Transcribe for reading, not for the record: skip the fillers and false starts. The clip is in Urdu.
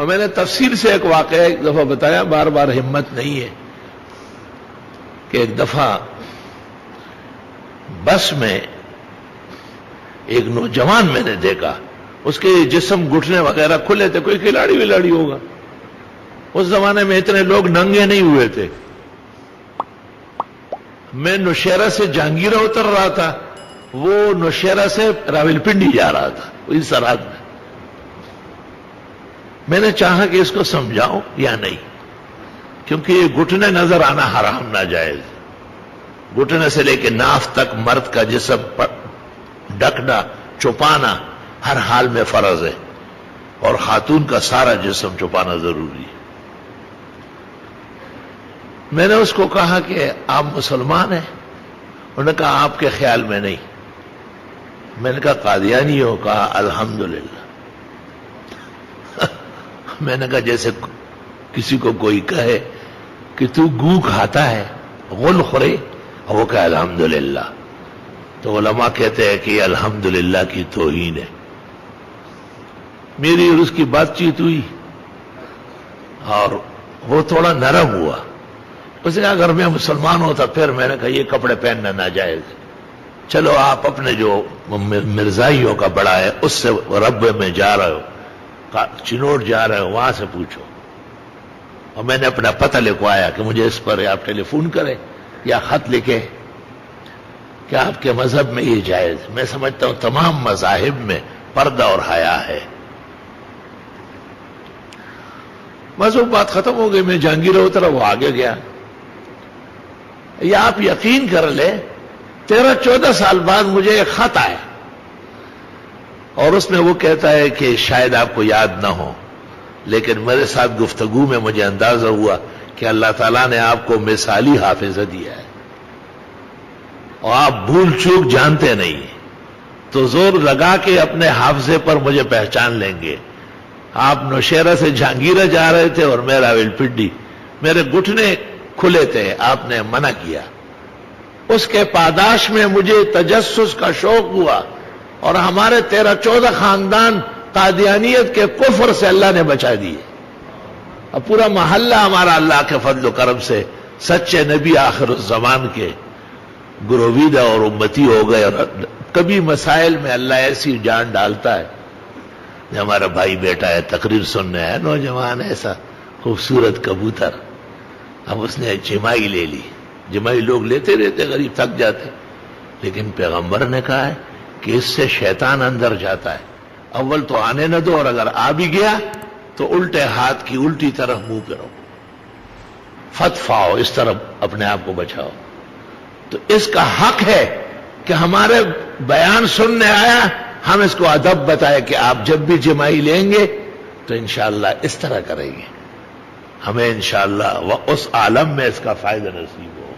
اور میں نے تفصیل سے ایک واقعہ ایک دفعہ بتایا، بار بار ہمت نہیں ہے، کہ ایک دفعہ بس میں ایک نوجوان میں نے دیکھا، اس کے جسم گھٹنے وغیرہ کھلے تھے، کوئی کھلاڑی ولاڑی ہوگا، اس زمانے میں اتنے لوگ ننگے نہیں ہوئے تھے۔ میں نوشہرہ سے جہانگیرہ اتر رہا تھا، وہ نوشہرہ سے راولپنڈی جا رہا تھا، اس سرحد میں نے چاہا کہ اس کو سمجھاؤں یا نہیں، کیونکہ یہ گھٹنے نظر آنا حرام ناجائز، گھٹنے سے لے کے ناف تک مرد کا جسم ڈھکنا چھپانا ہر حال میں فرض ہے، اور خاتون کا سارا جسم چھپانا ضروری ہے۔ میں نے اس کو کہا کہ آپ مسلمان ہیں؟ انہوں نے کہا آپ کے خیال میں نہیں۔ میں نے کہا قادیانی ہو؟ کہا الحمدللہ۔ میں نے کہا جیسے کسی کو کوئی کہے کہ تو گو کھاتا ہے، غل خورے، اور وہ کہے الحمدللہ، تو علماء کہتے ہیں کہ الحمدللہ کی توہین ہے۔ میری اور اس کی بات چیت ہوئی اور وہ تھوڑا نرم ہوا۔ اس نے کہا اگر میں مسلمان ہوتا پھر، میں نے کہا یہ کپڑے پہننا ناجائز ہے، چلو آپ اپنے جو مرزائیوں کا بڑا ہے اس سے رب میں جا رہے ہو، چنوٹ جا رہے ہو، وہاں سے پوچھو۔ اور میں نے اپنا پتہ لکھوایا کہ مجھے اس پر آپ ٹیلی فون کریں یا خط لکھیں کہ آپ کے مذہب میں یہ جائز۔ میں سمجھتا ہوں تمام مذاہب میں پردہ اور حیا ہے۔ بس وہ بات ختم ہو گئی، میں جہانگیرہ اترا، وہ آگے گیا۔ یا آپ یقین کر لیں 13-14 سال بعد مجھے ایک خط آیا، اور اس میں وہ کہتا ہے کہ شاید آپ کو یاد نہ ہو، لیکن میرے ساتھ گفتگو میں مجھے اندازہ ہوا کہ اللہ تعالیٰ نے آپ کو مثالی حافظہ دیا ہے، اور آپ بھول چوک جانتے نہیں، تو زور لگا کے اپنے حافظے پر مجھے پہچان لیں گے۔ آپ نوشہرہ سے جہانگیرہ جا رہے تھے اور میں راولپنڈی، میرے گھٹنے کھلے تھے، آپ نے منع کیا۔ اس کے پاداش میں مجھے تجسس کا شوق ہوا، اور ہمارے 13-14 خاندان قادیانیت کے کفر سے اللہ نے بچا دیے۔ اب پورا محلہ ہمارا اللہ کے فضل و کرم سے سچے نبی آخر الزمان کے گرویدہ اور امتی ہو گئے۔ اور کبھی مسائل میں اللہ ایسی جان ڈالتا ہے، ہمارا بھائی بیٹا ہے تقریر سننے ہے، نوجوان ایسا خوبصورت کبوتر، اب اس نے جمائی لے لی۔ جمائی لوگ لیتے رہتے، غریب تھک جاتے، لیکن پیغمبر نے کہا ہے کہ اس سے شیطان اندر جاتا ہے، اول تو آنے نہ دو، اور اگر آ بھی گیا تو الٹے ہاتھ کی الٹی طرف منہ کرو، فتفاؤ، اس طرف اپنے آپ کو بچاؤ۔ تو اس کا حق ہے کہ ہمارے بیان سننے آیا، ہم اس کو ادب بتائے کہ آپ جب بھی جمائی لیں گے تو انشاءاللہ اس طرح کریں گے، ہمیں انشاءاللہ اس عالم میں اس کا فائدہ نصیب ہو۔